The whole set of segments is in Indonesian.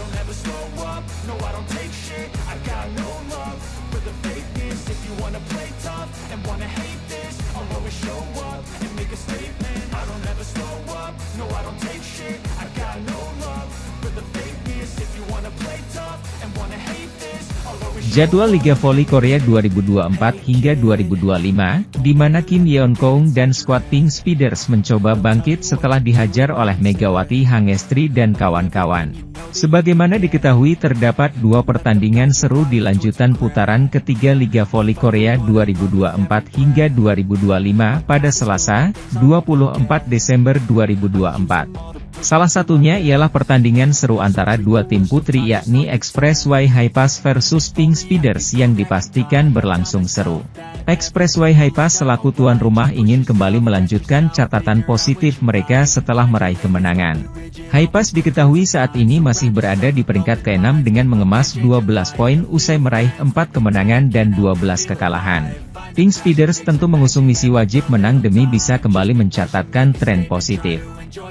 don't ever slow up, no I don't take shit, I got no love for the fakeness. If you wanna play tough and wanna hate this, I'll always show up and make a statement. I don't ever slow up, no I don't take shit, I got no love for the fakeness. If you wanna play tough and wanna hate this, I'll always show up. Jadwal Liga Voli Korea 2024 hingga 2025, di mana Kim Yeon-keung dan skuad Pink Speeders mencoba bangkit setelah dihajar oleh Megawati Hangestri dan kawan-kawan. Sebagaimana diketahui terdapat dua pertandingan seru di lanjutan putaran ketiga Liga Voli Korea 2024 hingga 2025 pada Selasa, 24 Desember 2024. Salah satunya ialah pertandingan seru antara dua tim putri yakni Expressway Highpass versus Pink Speeders yang dipastikan berlangsung seru. Expressway Highpass selaku tuan rumah ingin kembali melanjutkan catatan positif mereka setelah meraih kemenangan. Highpass diketahui saat ini masih berada di peringkat ke-6 dengan mengemas 12 poin usai meraih 4 kemenangan dan 12 kekalahan. Pink Speeders tentu mengusung misi wajib menang demi bisa kembali mencatatkan tren positif.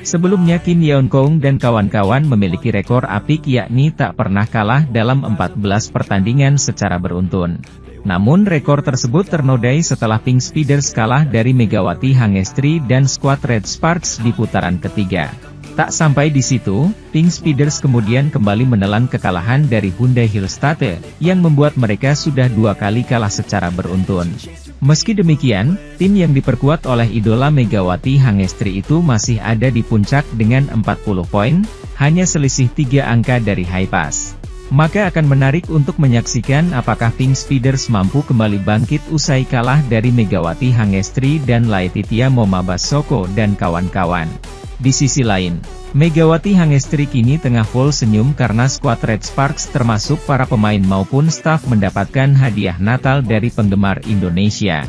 Sebelumnya Kim Yeon-keung dan kawan-kawan memiliki rekor apik yakni tak pernah kalah dalam 14 pertandingan secara beruntun. Namun rekor tersebut ternodai setelah Pink Speeders kalah dari Megawati Hangestri dan skuad Red Sparks di putaran ketiga. Tak sampai di situ, Pink Speeders kemudian kembali menelan kekalahan dari Hyundai Hillstate, yang membuat mereka sudah 2 kali kalah secara beruntun. Meski demikian, tim yang diperkuat oleh idola Megawati Hangestri itu masih ada di puncak dengan 40 poin, hanya selisih 3 angka dari Highpass. Maka akan menarik untuk menyaksikan apakah Pink Speeders mampu kembali bangkit usai kalah dari Megawati Hangestri dan Laetitia Momabasoko dan kawan-kawan. Di sisi lain, Megawati Hangestri kini tengah full senyum karena skuad Red Sparks termasuk para pemain maupun staf mendapatkan hadiah Natal dari penggemar Indonesia.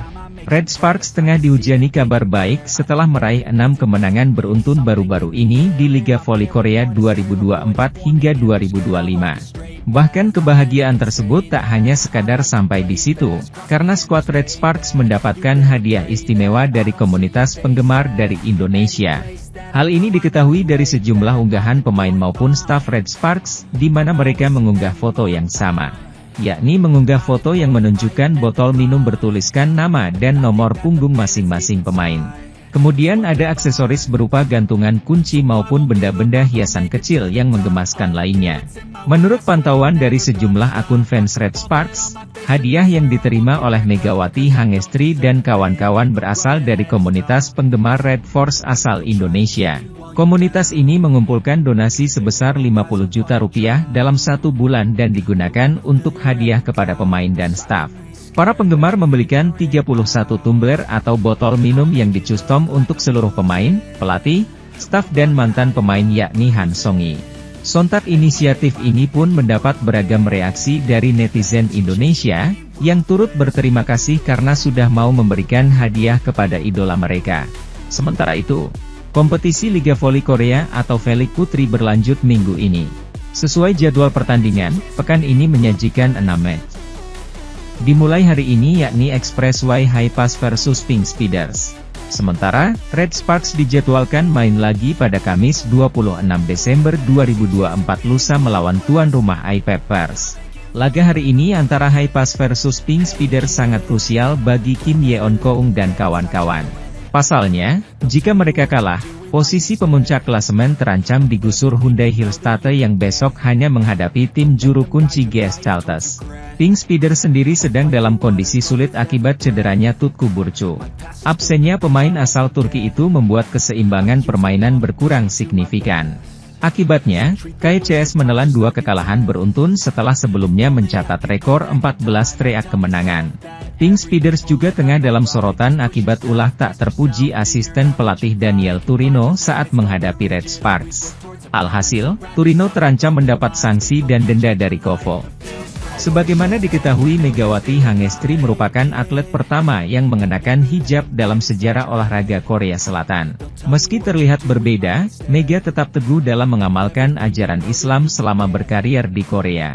Red Sparks tengah dihujani kabar baik setelah meraih 6 kemenangan beruntun baru-baru ini di Liga Voli Korea 2024 hingga 2025. Bahkan kebahagiaan tersebut tak hanya sekadar sampai di situ, karena skuad Red Sparks mendapatkan hadiah istimewa dari komunitas penggemar dari Indonesia. Hal ini diketahui dari sejumlah unggahan pemain maupun staf Red Sparks, di mana mereka mengunggah foto yang sama. Yakni mengunggah foto yang menunjukkan botol minum bertuliskan nama dan nomor punggung masing-masing pemain. Kemudian ada aksesoris berupa gantungan kunci maupun benda-benda hiasan kecil yang menggemaskan lainnya. Menurut pantauan dari sejumlah akun fans Red Sparks, hadiah yang diterima oleh Megawati Hangestri dan kawan-kawan berasal dari komunitas penggemar Red Force asal Indonesia. Komunitas ini mengumpulkan donasi sebesar 50 juta rupiah dalam 1 bulan dan digunakan untuk hadiah kepada pemain dan staf. Para penggemar membelikan 31 tumbler atau botol minum yang dicustom untuk seluruh pemain, pelatih, staf dan mantan pemain yakni Han Song-yi. Sontak inisiatif ini pun mendapat beragam reaksi dari netizen Indonesia, yang turut berterima kasih karena sudah mau memberikan hadiah kepada idola mereka. Sementara itu, kompetisi Liga Voli Korea atau V-League Putri berlanjut minggu ini. Sesuai jadwal pertandingan, pekan ini menyajikan 6 match. Dimulai hari ini yakni Expressway Highpass versus Pink Speeders. Sementara, Red Sparks dijadwalkan main lagi pada Kamis 26 Desember 2024 lusa melawan tuan rumah Peppers. Laga hari ini antara Highpass versus Pink Speeders sangat krusial bagi Kim Yeon-keung dan kawan-kawan. Pasalnya, jika mereka kalah, posisi pemuncak klasemen terancam digusur Hyundai Hillstate yang besok hanya menghadapi tim juru kunci GS Chalters. Pink Speeders sendiri sedang dalam kondisi sulit akibat cederanya Tutku Burcu. Absennya pemain asal Turki itu membuat keseimbangan permainan berkurang signifikan. Akibatnya, KCS menelan 2 kekalahan beruntun setelah sebelumnya mencatat rekor 14 streak kemenangan. Pink Speeders juga tengah dalam sorotan akibat ulah tak terpuji asisten pelatih Daniel Turino saat menghadapi Red Sparks. Alhasil, Turino terancam mendapat sanksi dan denda dari Kovo. Sebagaimana diketahui Megawati Hangestri merupakan atlet pertama yang mengenakan hijab dalam sejarah olahraga Korea Selatan. Meski terlihat berbeda, Mega tetap teguh dalam mengamalkan ajaran Islam selama berkarir di Korea.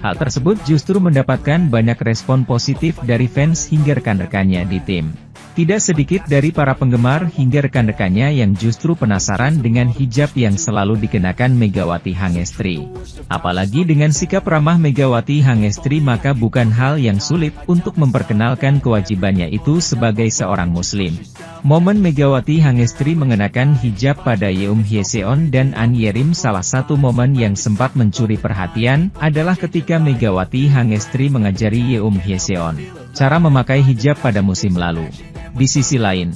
Hal tersebut justru mendapatkan banyak respon positif dari fans hingga rekan-rekannya di tim. Tidak sedikit dari para penggemar hingga rekan-rekannya yang justru penasaran dengan hijab yang selalu dikenakan Megawati Hangestri. Apalagi dengan sikap ramah Megawati Hangestri, maka bukan hal yang sulit untuk memperkenalkan kewajibannya itu sebagai seorang muslim. Momen Megawati Hangestri mengenakan hijab pada Yeum Hyeseon dan An Yerim, salah satu momen yang sempat mencuri perhatian adalah ketika Megawati Hangestri mengajari Yeum Hyeseon cara memakai hijab pada musim lalu. Di sisi lain,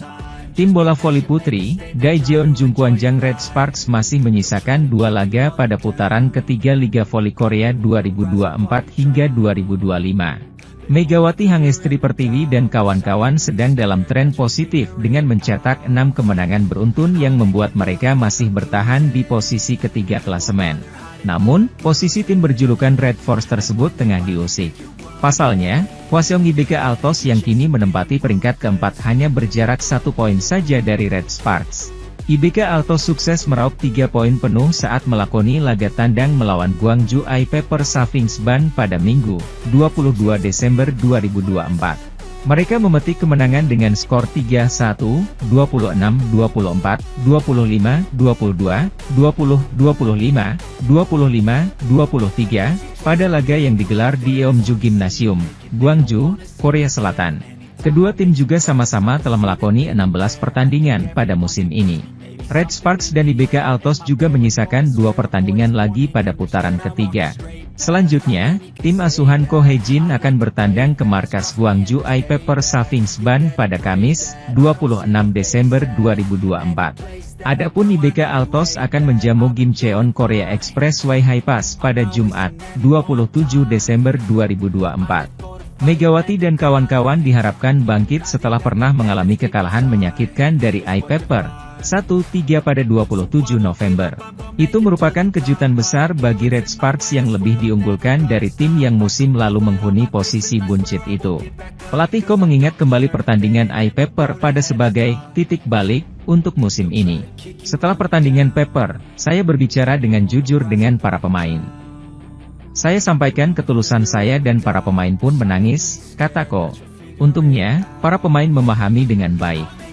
tim bola voli putri, Daejeon Jungkwanjang Red Sparks masih menyisakan 2 laga pada putaran ketiga Liga Voli Korea 2024 hingga 2025. Megawati Hangestri Pertiwi dan kawan-kawan sedang dalam tren positif dengan mencetak 6 kemenangan beruntun yang membuat mereka masih bertahan di posisi ketiga klasemen. Namun, posisi tim berjulukan Red Force tersebut tengah diusik. Pasalnya, Hwaseong IBK Altos yang kini menempati peringkat keempat hanya berjarak 1 poin saja dari Red Sparks. IBK Altos sukses meraup 3 poin penuh saat melakoni laga tandang melawan Gwangju I-Pepper Savings Ban pada Minggu, 22 Desember 2024. Mereka memetik kemenangan dengan skor 3-1, 26-24, 25-22, 20-25, 25-23, pada laga yang digelar di Yeomju Gymnasium, Gwangju, Korea Selatan. Kedua tim juga sama-sama telah melakoni 16 pertandingan pada musim ini. Red Sparks dan IBK Altos juga menyisakan 2 pertandingan lagi pada putaran ketiga. Selanjutnya, tim asuhan Ko Hae-jin akan bertandang ke markas Gwangju I-Pepper Savings Ban pada Kamis, 26 Desember 2024. Adapun IBK Altos akan menjamu Gimcheon Korea Expressway Hi-Pass pada Jumat, 27 Desember 2024. Megawati dan kawan-kawan diharapkan bangkit setelah pernah mengalami kekalahan menyakitkan dari I-Pepper 1-3 pada 27 November. Itu merupakan kejutan besar bagi Red Sparks yang lebih diunggulkan dari tim yang musim lalu menghuni posisi buncit itu. Pelatih Ko mengingat kembali pertandingan I-Pepper pada sebagai titik balik untuk musim ini. Setelah pertandingan Pepper, saya berbicara dengan jujur dengan para pemain. Saya sampaikan ketulusan saya dan para pemain pun menangis, kata Ko. Untungnya, para pemain memahami dengan baik.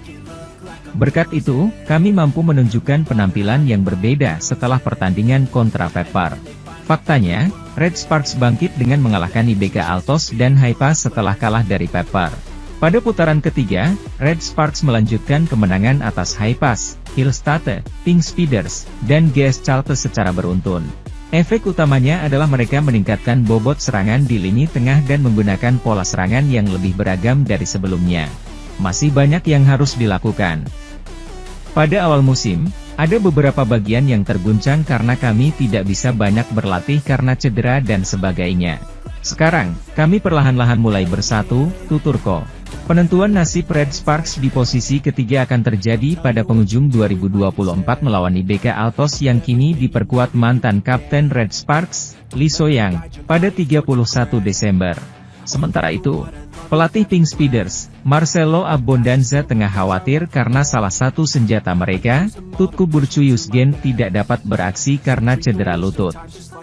Berkat itu, kami mampu menunjukkan penampilan yang berbeda setelah pertandingan kontra Pepper. Faktanya, Red Sparks bangkit dengan mengalahkan IBK Altos dan Hi-Pass setelah kalah dari Pepper. Pada putaran ketiga, Red Sparks melanjutkan kemenangan atas Hi-Pass, Hillstate, Pink Speeders, dan GS Chalte secara beruntun. Efek utamanya adalah mereka meningkatkan bobot serangan di lini tengah dan menggunakan pola serangan yang lebih beragam dari sebelumnya. Masih banyak yang harus dilakukan. Pada awal musim, ada beberapa bagian yang terguncang karena kami tidak bisa banyak berlatih karena cedera dan sebagainya. Sekarang, kami perlahan-lahan mulai bersatu, tutur Ko. Penentuan nasib Red Sparks di posisi ketiga akan terjadi pada penghujung 2024 melawan IBK Altos yang kini diperkuat mantan Kapten Red Sparks, Lee So-yang, pada 31 Desember. Sementara itu, pelatih Pink Speeders, Marcelo Abondanza tengah khawatir karena salah satu senjata mereka, Tutku Burcuyusgen tidak dapat beraksi karena cedera lutut.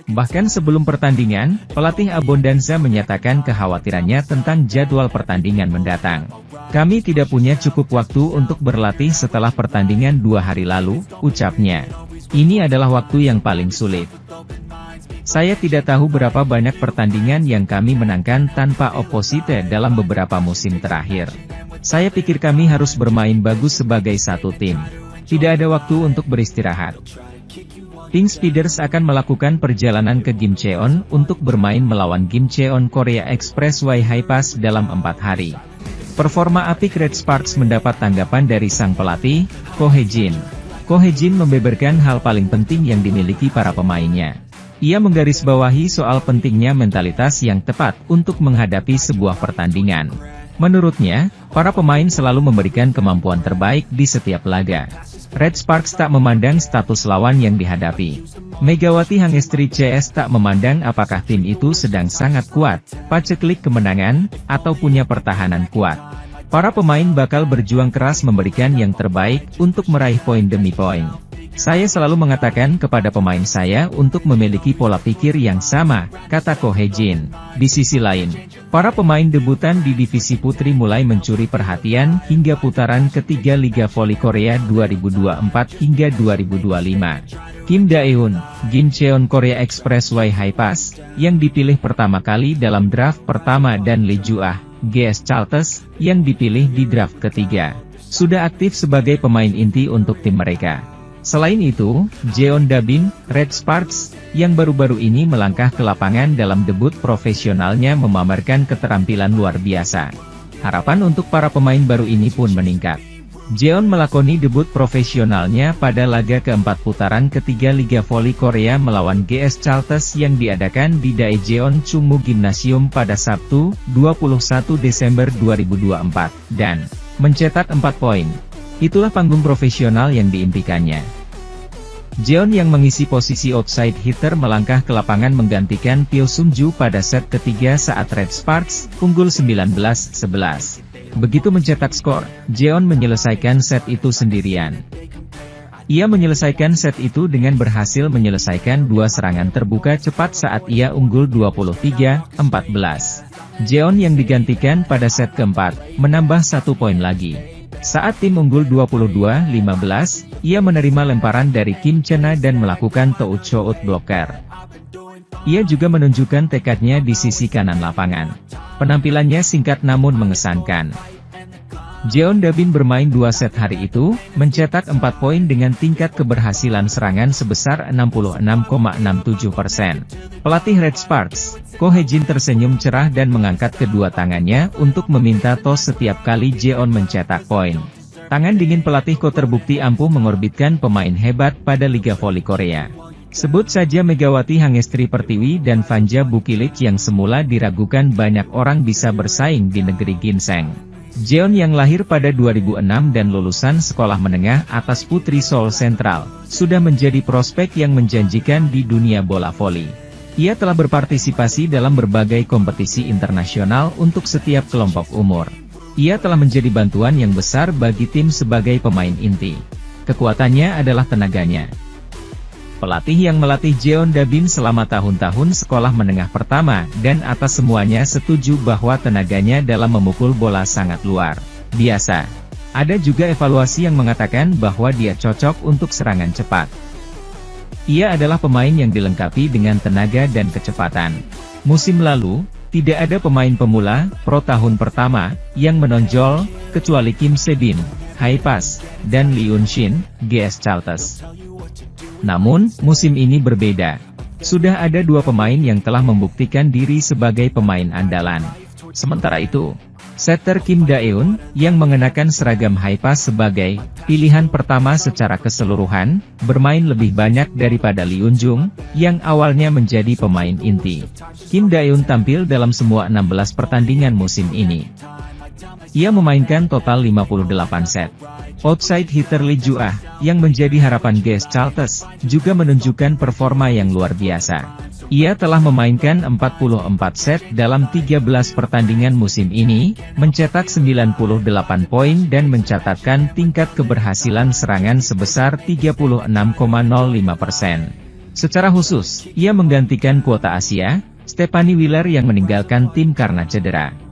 Bahkan sebelum pertandingan, pelatih Abondanza menyatakan kekhawatirannya tentang jadwal pertandingan mendatang. Kami tidak punya cukup waktu untuk berlatih setelah pertandingan 2 hari lalu, ucapnya. Ini adalah waktu yang paling sulit. Saya tidak tahu berapa banyak pertandingan yang kami menangkan tanpa oposite dalam beberapa musim terakhir. Saya pikir kami harus bermain bagus sebagai satu tim. Tidak ada waktu untuk beristirahat. Pink Speeders akan melakukan perjalanan ke Gimcheon untuk bermain melawan Gimcheon Korea Expressway Hi-Pass dalam 4 hari. Performa apik Red Sparks mendapat tanggapan dari sang pelatih, Ko Hae-jin. Ko Hae-jin membeberkan hal paling penting yang dimiliki para pemainnya. Ia menggarisbawahi soal pentingnya mentalitas yang tepat untuk menghadapi sebuah pertandingan. Menurutnya, para pemain selalu memberikan kemampuan terbaik di setiap laga. Red Sparks tak memandang status lawan yang dihadapi. Megawati Hangestri CS tak memandang apakah tim itu sedang sangat kuat, paceklik kemenangan, atau punya pertahanan kuat. Para pemain bakal berjuang keras memberikan yang terbaik untuk meraih poin demi poin. Saya selalu mengatakan kepada pemain saya untuk memiliki pola pikir yang sama, kata Ko Hae-jin. Di sisi lain, Para pemain debutan di divisi putri mulai mencuri perhatian hingga putaran ketiga Liga Voli Korea 2024 hingga 2025. Kim Daeun, Gimcheon Korea Expressway Highpass, yang dipilih pertama kali dalam draft pertama dan Lee Ju-ah, GS Chalters, yang dipilih di draft ketiga, sudah aktif sebagai pemain inti untuk tim mereka. Selain itu, Jeon Dabin, Red Sparks, yang baru-baru ini melangkah ke lapangan dalam debut profesionalnya memamerkan keterampilan luar biasa. Harapan untuk para pemain baru ini pun meningkat. Jeon melakoni debut profesionalnya pada laga keempat putaran ketiga Liga Voli Korea melawan GS Chalters yang diadakan di Daejeon Chungmu Gymnasium pada Sabtu, 21 Desember 2024, dan mencetak 4 poin. Itulah panggung profesional yang diimpikannya. Jeon yang mengisi posisi outside hitter melangkah ke lapangan menggantikan Pyo Sung-ju pada set ketiga saat Red Sparks unggul 19-11. Begitu mencetak skor, Jeon menyelesaikan set itu sendirian. Ia menyelesaikan set itu dengan berhasil menyelesaikan dua serangan terbuka cepat saat ia unggul 23-14. Jeon yang digantikan pada set keempat, menambah 1 poin lagi. Saat tim unggul 22-15, ia menerima lemparan dari Kim Chena dan melakukan touch-out blocker. Ia juga menunjukkan tekadnya di sisi kanan lapangan. Penampilannya singkat namun mengesankan. Jeon Dabin bermain 2 set hari itu, mencetak 4 poin dengan tingkat keberhasilan serangan sebesar 66,67%. Pelatih Red Sparks, Ko Hye-jin tersenyum cerah dan mengangkat kedua tangannya untuk meminta tos setiap kali Jeon mencetak poin. Tangan dingin pelatih Ko terbukti ampuh mengorbitkan pemain hebat pada Liga Voli Korea. Sebut saja Megawati Hangestri Pertiwi dan Vanja Bukilik yang semula diragukan banyak orang bisa bersaing di negeri ginseng. Jeon yang lahir pada 2006 dan lulusan sekolah menengah atas Putri Seoul Central, sudah menjadi prospek yang menjanjikan di dunia bola voli. Ia telah berpartisipasi dalam berbagai kompetisi internasional untuk setiap kelompok umur. Ia telah menjadi bantuan yang besar bagi tim sebagai pemain inti. Kekuatannya adalah tenaganya. Pelatih yang melatih Jeon Dabin selama tahun-tahun sekolah menengah pertama dan atas semuanya setuju bahwa tenaganya dalam memukul bola sangat luar biasa. Ada juga evaluasi yang mengatakan bahwa dia cocok untuk serangan cepat. Ia adalah pemain yang dilengkapi dengan tenaga dan kecepatan. Musim lalu, tidak ada pemain pemula, pro tahun pertama, yang menonjol, kecuali Kim Se-bin, Highpass, dan Lee Eun-shin, GS Chalters. Namun, musim ini berbeda. Sudah ada 2 pemain yang telah membuktikan diri sebagai pemain andalan. Sementara itu, setter Kim Daeun, yang mengenakan seragam Highpass sebagai pilihan pertama secara keseluruhan, bermain lebih banyak daripada Lee Eun-jung, yang awalnya menjadi pemain inti. Kim Daeun tampil dalam semua 16 pertandingan musim ini. Ia memainkan total 58 set. Outside hitter Lee Ju-ah, yang menjadi harapan GS Chalters, juga menunjukkan performa yang luar biasa. Ia telah memainkan 44 set dalam 13 pertandingan musim ini, mencetak 98 poin dan mencatatkan tingkat keberhasilan serangan sebesar 36,05%. Secara khusus, ia menggantikan kuota Asia, Stephanie Wheeler yang meninggalkan tim karena cedera.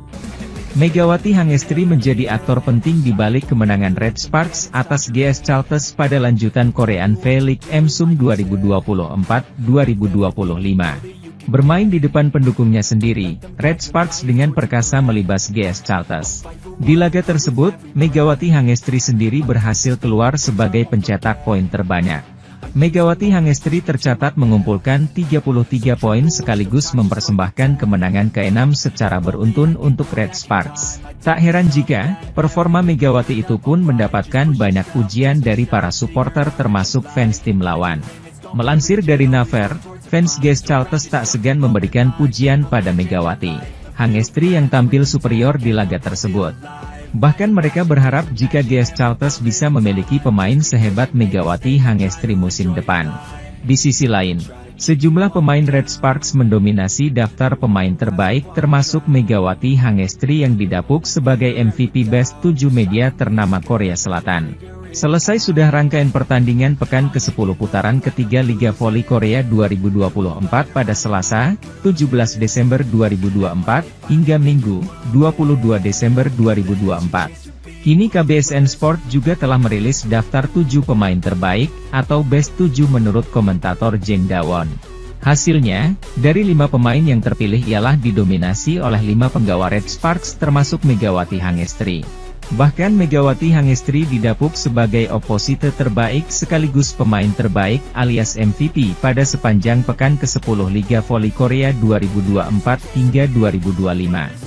Megawati Hangestri menjadi aktor penting di balik kemenangan Red Sparks atas GS Chalters pada lanjutan Korean V-League Emsum 2024-2025. Bermain di depan pendukungnya sendiri, Red Sparks dengan perkasa melibas GS Chalters. Di laga tersebut, Megawati Hangestri sendiri berhasil keluar sebagai pencetak poin terbanyak. Megawati Hangestri tercatat mengumpulkan 33 poin sekaligus mempersembahkan kemenangan ke-6 secara beruntun untuk Red Sparks. Tak heran jika, performa Megawati itu pun mendapatkan banyak pujian dari para supporter termasuk fans tim lawan. Melansir dari Naver, fans GS Chalters tak segan memberikan pujian pada Megawati Hangestri yang tampil superior di laga tersebut. Bahkan mereka berharap jika GS Chalters bisa memiliki pemain sehebat Megawati Hangestri musim depan. Di sisi lain, sejumlah pemain Red Sparks mendominasi daftar pemain terbaik termasuk Megawati Hangestri yang didapuk sebagai MVP Best 7 media ternama Korea Selatan. Selesai sudah rangkaian pertandingan pekan ke-10 putaran ketiga Liga Voli Korea 2024 pada Selasa, 17 Desember 2024, hingga Minggu, 22 Desember 2024. Kini KBSN Sport juga telah merilis daftar 7 pemain terbaik, atau Best 7 menurut komentator Jeng Dawon. Hasilnya, dari 5 pemain yang terpilih ialah didominasi oleh 5 penggawa Red Sparks termasuk Megawati Hangestri. Bahkan Megawati Hangestri didapuk sebagai oposite terbaik sekaligus pemain terbaik alias MVP pada sepanjang pekan ke-10 Liga Voli Korea 2024 hingga 2025.